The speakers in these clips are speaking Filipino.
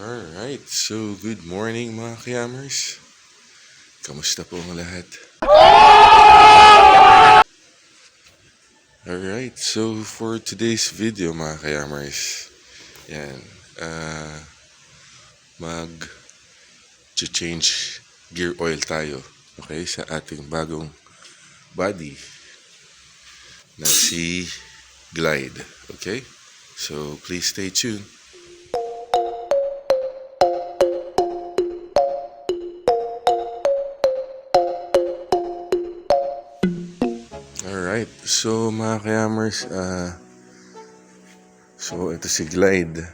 Alright, so good morning mga ka-Yammers. Kamusta po ang lahat? Alright, so for today's video mga ka-Yammers, yan, mag-change gear oil tayo, okay, sa ating bagong body na si Glide, okay? So please stay tuned. Alright, so mga ka-Yammers, so ito si Glide.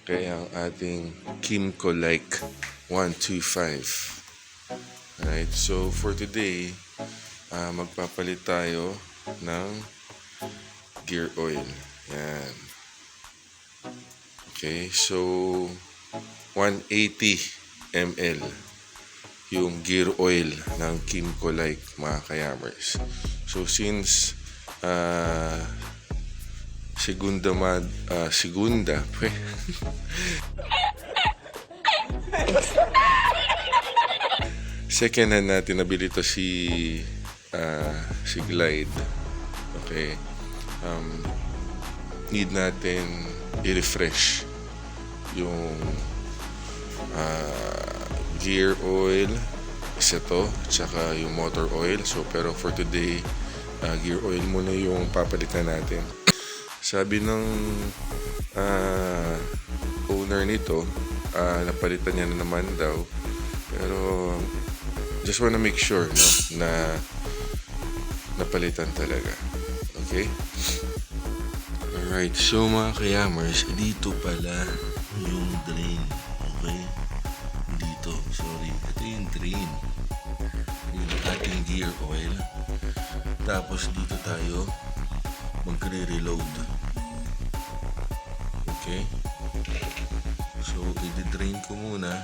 Kaya ang ating Kymco like 125. Alright, so for today, magpapalit tayo ng gear oil. Yan. Okay, so 180 ml yung gear oil ng Kymco like mga ka-Yammers. So since segunda second hand natin nabili to si Glide. Okay, need natin i-refresh yung gear oil, isa to, tsaka yung motor oil. So pero for today, gear oil muna yung papalitan natin. Sabi ng owner nito, napalitan niya na naman daw, pero just wanna make sure, no, na napalitan talaga. Okay? Alright, so mga ka-Yammers, dito pala yung drain. Okay? Dito, sorry. Ito yung drain. Yung ating gear oil. Tapos dito tayo magre-reload. Okay? So, i-drain ko muna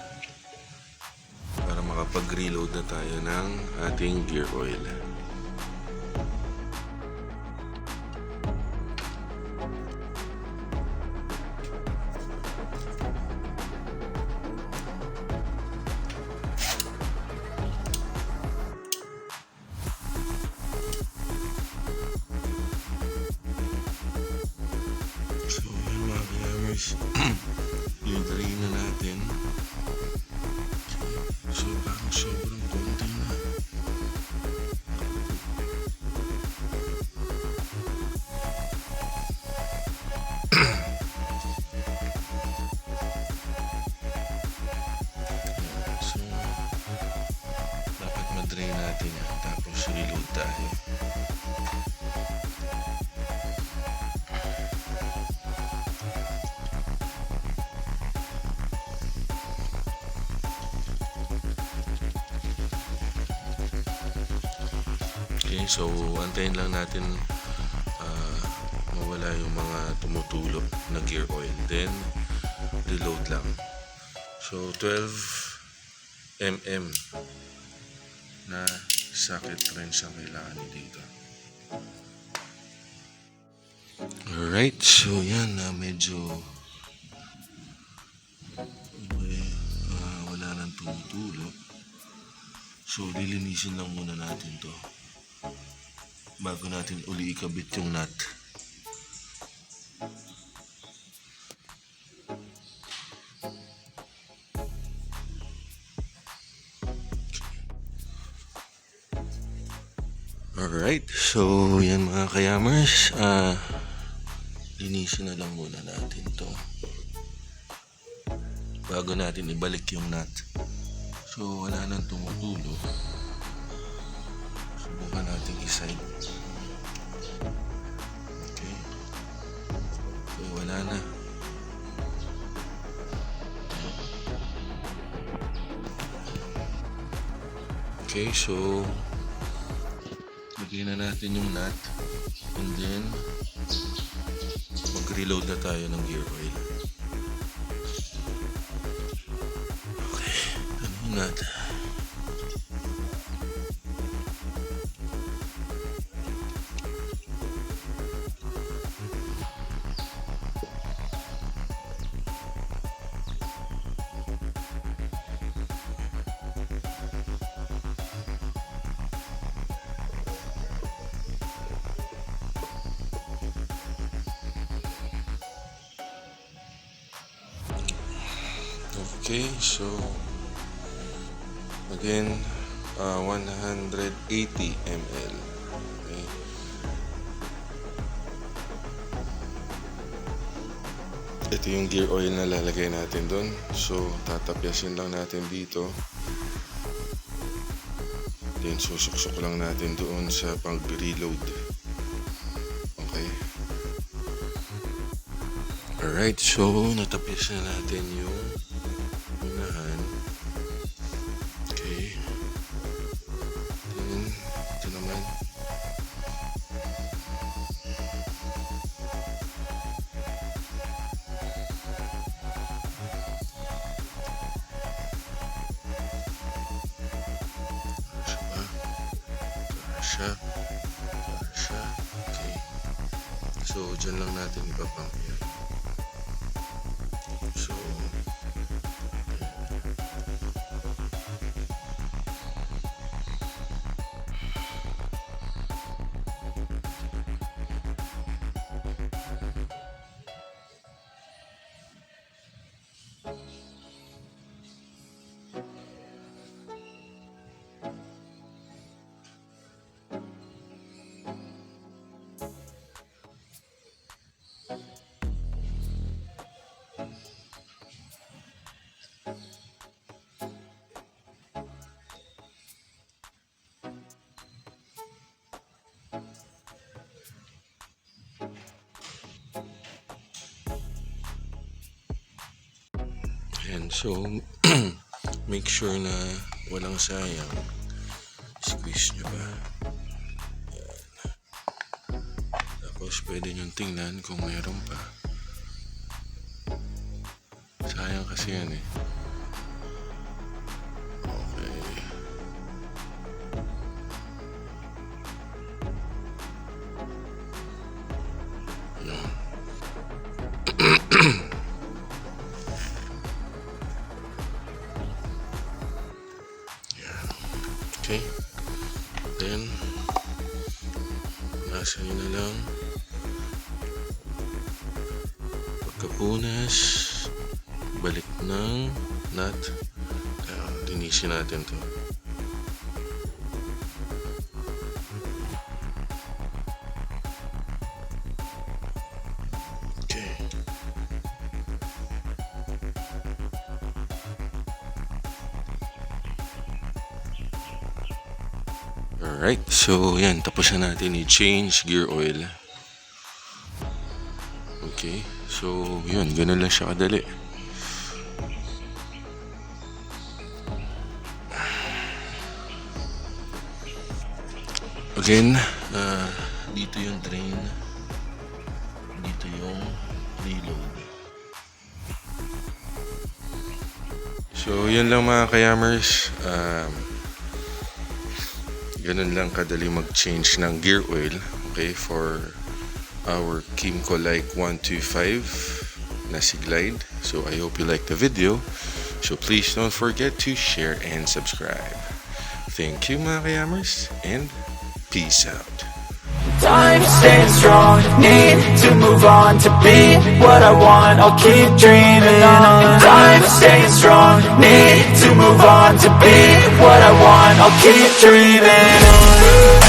para makapag-reload na tayo ng ating gear oil. So, yun mga ka-Yammers, yung drain na natin. So, parang sobrang konti na. So, dapat ma-drain natin yan. Tapos, reload tayo. Okay, so antayin lang natin mawala yung mga tumutulo na gear oil, then reload lang. So 12 mm na socket wrench ang kailangan dito. Alright, so yan na medyo wala nang tumutulo. So lilinisin lang muna natin to bago natin uli ikabit yung nut. Alright, so yan mga ka-Yammers, linisin na lang muna natin to bago natin ibalik yung nut. So wala nang tumutulo, subukan natin i-side. Okay, so wala na. Okay, so lagyan na natin yung nut and then mag-reload na tayo ng gear oil. Okay, ano yung nut? Okay, so again, 180 ml. Okay. Ito yung gear oil na lalagay natin doon. So, tatapyasin lang natin dito. Then, susuksok lang natin doon sa pag-reload. Okay. Alright, so natapyasin na natin yung unahan. Okay. Then, ito naman. Siya. Okay. So, dyan lang natin ipapump yan. So, and so, make sure na walang sayang. Squeeze nyo ba? Yan. Tapos, pwede nyo tingnan kung mayroon pa. Sayang kasi yan eh. Okay. Yan. Okay. Then, nasa nyo na lang. Pagkapunas, balik ng nut. Linisin natin to. Okay. Alright, so yan, tapos na natin i-change gear oil. Okay, so yun, ganun lang siya kadali. Again, dito yung drain, dito yung reload. So yun lang mga ka-Yammers. Ganun lang kadali mag-change ng gear oil, okay, for our Kymco like 125 na Glide. So I hope you like the video. So please don't forget to share and subscribe. Thank you mga ka-Yammers, and peace out. Time staying strong, need to move on to be what I want, I'll keep dreaming on. Time staying strong, need to move on to be what I want, I'll keep dreaming on.